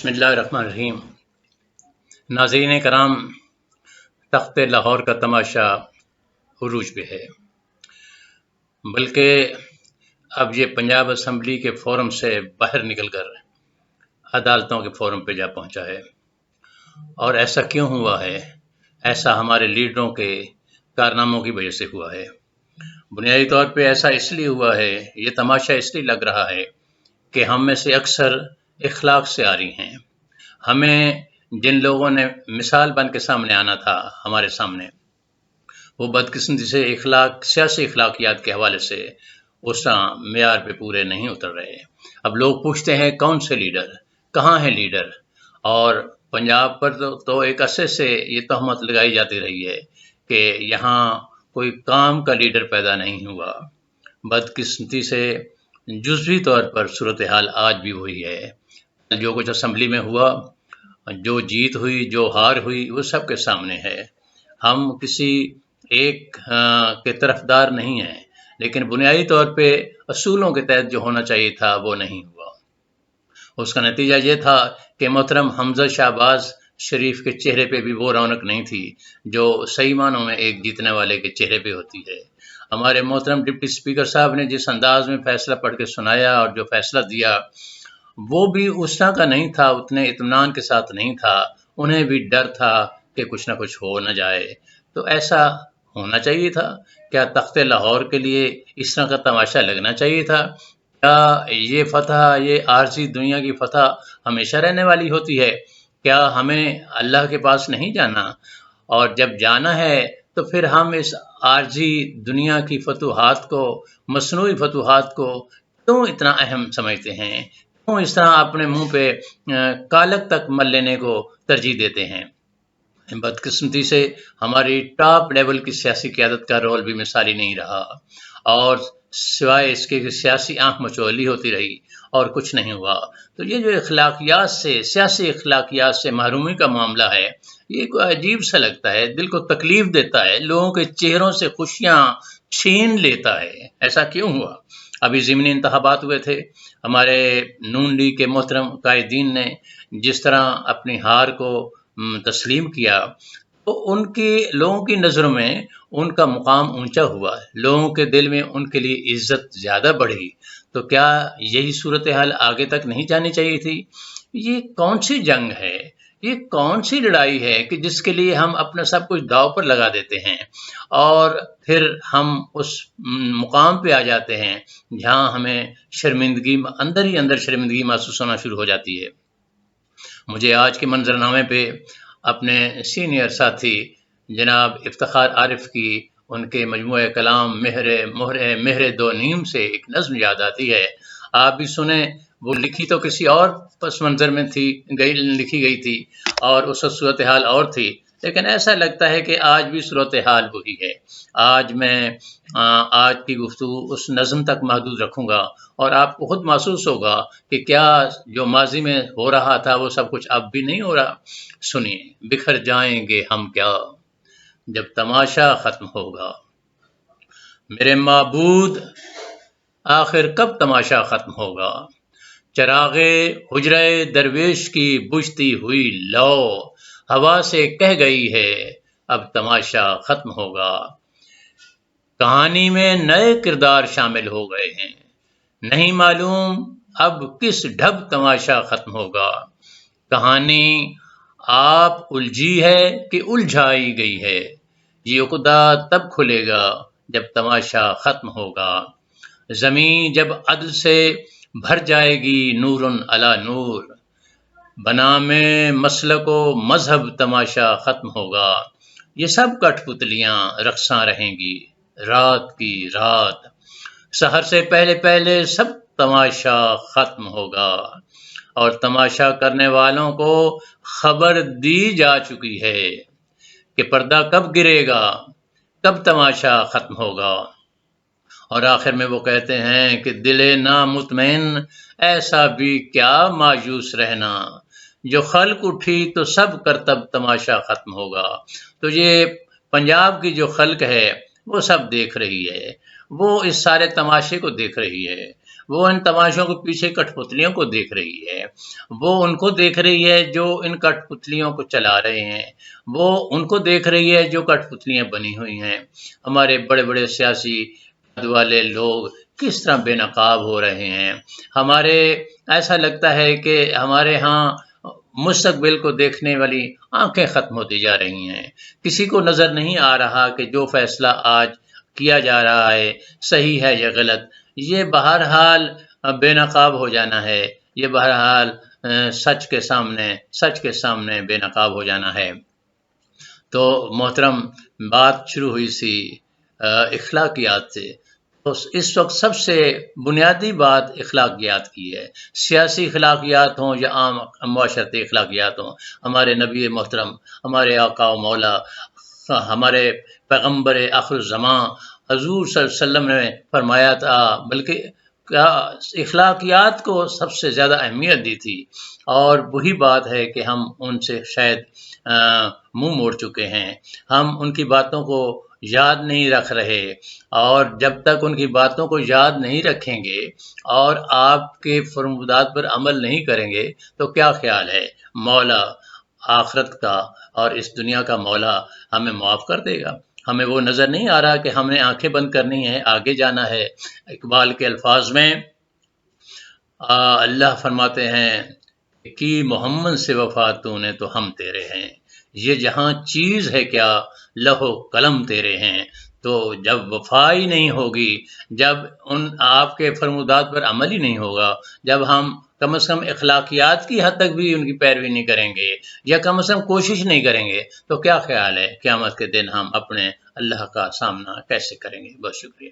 बिस्मिल्लाहिर्रहमानिर्रहीम। नाज़रीन कराम, तख्त लाहौर का तमाशा उरूज पे है, बल्कि अब ये पंजाब असम्बली के फोरम से बाहर निकलकर अदालतों के फोरम पे जा पहुंचा है। और ऐसा क्यों हुआ है? ऐसा हमारे लीडरों के कारनामों की वजह से हुआ है। बुनियादी तौर पे ऐसा इसलिए हुआ है, ये तमाशा इसलिए लग रहा है कि हम में से अक्सर इखलाक से आ रही हैं। हमें जिन लोगों ने मिसाल बन के सामने आना था हमारे सामने, वो बदकिस्मती से सियासी इखलाकियात के हवाले से उस मेयार पे पूरे नहीं उतर रहे। अब लोग पूछते हैं कौन से लीडर, कहाँ हैं लीडर? और पंजाब पर तो एक अरसे से ये तहमत लगाई जाती रही है कि यहाँ कोई काम का लीडर पैदा नहीं हुआ। बदकिस्मती से जुज़वी तौर पर सूरत हाल आज भी वही है। जो कुछ असम्बली में हुआ, जो जीत हुई, जो हार हुई, वो सब के सामने है। हम किसी एक के तरफदार नहीं हैं, लेकिन बुनियादी तौर पे असूलों के तहत जो होना चाहिए था वो नहीं हुआ। उसका नतीजा ये था कि मोहतरम हमजा शहबाज शरीफ के चेहरे पे भी वो रौनक नहीं थी जो सही मानों में एक जीतने वाले के चेहरे पे होती है। हमारे मोहतरम डिप्टी स्पीकर साहब ने जिस अंदाज में फैसला पढ़ के सुनाया और जो फैसला दिया, वो भी उस तरह का नहीं था, उतने इत्मीनान के साथ नहीं था। उन्हें भी डर था कि कुछ ना कुछ हो न जाए। तो ऐसा होना चाहिए था क्या? तख्त लाहौर के लिए इस तरह का तमाशा लगना चाहिए था क्या? ये फतह, ये आरजी दुनिया की फतह हमेशा रहने वाली होती है क्या? हमें अल्लाह के पास नहीं जाना? और जब जाना है तो फिर हम इस आरजी दुनिया की फतूहात को, मसनूई फतूहात को क्यों इतना अहम समझते हैं? क्यों इस तरह अपने मुंह पे कालक तक मल लेने को तरजीह देते हैं? बदकिस्मती से हमारी टॉप लेवल की सियासी क़यादत का रोल भी मिसाली नहीं रहा, और सिवाय इसके कि सियासी आंख मचौली होती रही और कुछ नहीं हुआ। तो ये जो इखलाकियात से, सियासी इखलाकियात से महरूमी का मामला है, ये कोई अजीब सा लगता है, दिल को तकलीफ देता है, लोगों के चेहरों से खुशियां छीन लेता है। ऐसा क्यों हुआ? अभी ज़िमनी इंतखाबात हुए थे, हमारे नून लीग के मोहतरम कायदीन ने जिस तरह अपनी हार को तस्लीम किया, तो उनकी, लोगों की नज़रों में उनका मुकाम ऊंचा हुआ, लोगों के दिल में उनके लिए इज्जत ज़्यादा बढ़ी। तो क्या यही सूरत हाल आगे तक नहीं जानी चाहिए थी? ये कौन सी जंग है, ये कौन सी लड़ाई है कि जिसके लिए हम अपना सब कुछ दांव पर लगा देते हैं और फिर हम उस मुकाम पे आ जाते हैं जहां हमें शर्मिंदगी, अंदर ही अंदर शर्मिंदगी महसूस होना शुरू हो जाती है। मुझे आज के मंजरनामे पे अपने सीनियर साथी जनाब इफ्तिखार आरिफ की उनके मजमूए कलाम मेहरे दो नीम से एक नज़्म याद आती है। आप भी सुने। वो लिखी तो किसी और पस मंज़र में लिखी गई थी और उस सूरत हाल और थी, लेकिन ऐसा लगता है कि आज भी सूरत हाल वही है। आज मैं आज की गुफ्तगू उस नज़्म तक महदूद रखूँगा और आपको खुद महसूस होगा कि क्या जो माजी में हो रहा था वो सब कुछ अब भी नहीं हो रहा। सुनिए, बिखर जाएंगे हम क्या जब तमाशा ख़त्म होगा, मेरे माबूद आखिर कब तमाशा ख़त्म होगा। चरागे हुजरे दरवेश की बुझती हुई लौ हवा से कह गई है अब तमाशा ख़त्म होगा। कहानी में नए किरदार शामिल हो गए हैं, नहीं मालूम अब किस ढब तमाशा ख़त्म होगा। कहानी आप उलझी है कि उलझाई गई है, ये उक़दा तब खुलेगा जब तमाशा ख़त्म होगा। ज़मीं जब अदल से भर जाएगी नूरुन अला नूर, बनामे मसलको मजहब तमाशा ख़त्म होगा। ये सब कठपुतलियाँ रक़्सां रहेंगी रात की रात, सहर से पहले पहले सब तमाशा ख़त्म होगा। और तमाशा करने वालों को खबर दी जा चुकी है कि पर्दा कब गिरेगा, कब तमाशा ख़त्म होगा। और आखिर में वो कहते हैं कि दिले ना मुतमईन ऐसा भी क्या मायूस रहना, जो खल्क उठी तो सब करतब तमाशा ख़त्म होगा। तो ये पंजाब की जो खल्क है वो सब देख रही है, वो इस सारे तमाशे को देख रही है, وہ ان تماشوں کے پیچھے کٹپتلیوں کو دیکھ رہی ہے، وہ ان کو دیکھ رہی ہے جو ان کٹپتلیوں کو چلا رہے ہیں، وہ ان کو دیکھ رہی ہے جو کٹپتلیاں بنی ہوئی ہیں۔ ہمارے بڑے بڑے سیاسی پد والے لوگ کس طرح بے نقاب ہو رہے ہیں، ہمارے ایسا لگتا ہے کہ ہمارے ہاں مستقبل کو دیکھنے والی آنکھیں ختم ہوتی جا رہی ہیں۔ کسی کو نظر نہیں آ رہا کہ جو فیصلہ آج کیا جا رہا ہے صحیح ہے یا غلط، یہ بہرحال بے نقاب ہو جانا ہے، یہ بہرحال سچ کے سامنے بے نقاب ہو جانا ہے۔ تو محترم، بات شروع ہوئی سی اخلاقیات سے، تو اس وقت سب سے بنیادی بات اخلاقیات کی ہے، سیاسی اخلاقیات ہوں یا عام معاشرتی اخلاقیات ہوں۔ ہمارے نبی محترم، ہمارے آقا و مولا، ہمارے پیغمبر آخر الزمان حضور صلی اللہ علیہ وسلم نے فرمایا تھا، بلکہ کیا اخلاقیات کو سب سے زیادہ اہمیت دی تھی، اور وہی بات ہے کہ ہم ان سے شاید منہ موڑ چکے ہیں، ہم ان کی باتوں کو یاد نہیں رکھ رہے، اور جب تک ان کی باتوں کو یاد نہیں رکھیں گے اور آپ کے فرمودات پر عمل نہیں کریں گے تو کیا خیال ہے مولا آخرت کا اور اس دنیا کا مولا ہمیں معاف کر دے گا؟ ہمیں وہ نظر نہیں آ رہا کہ ہمیں آنکھیں بند کرنی ہے، آگے جانا ہے۔ اقبال کے الفاظ میں اللہ فرماتے ہیں کہ محمد سے وفا تو نے تو ہم تیرے ہیں، یہ جہاں چیز ہے کیا لوح و قلم تیرے ہیں۔ تو جب وفا ہی نہیں ہوگی، جب ان آپ کے فرمودات پر عمل ہی نہیں ہوگا، جب ہم کم از کم اخلاقیات کی حد تک بھی ان کی پیروی نہیں کریں گے یا کم از کم کوشش نہیں کریں گے، تو کیا خیال ہے قیامت کے دن ہم اپنے اللہ کا سامنا کیسے کریں گے؟ بہت شکریہ۔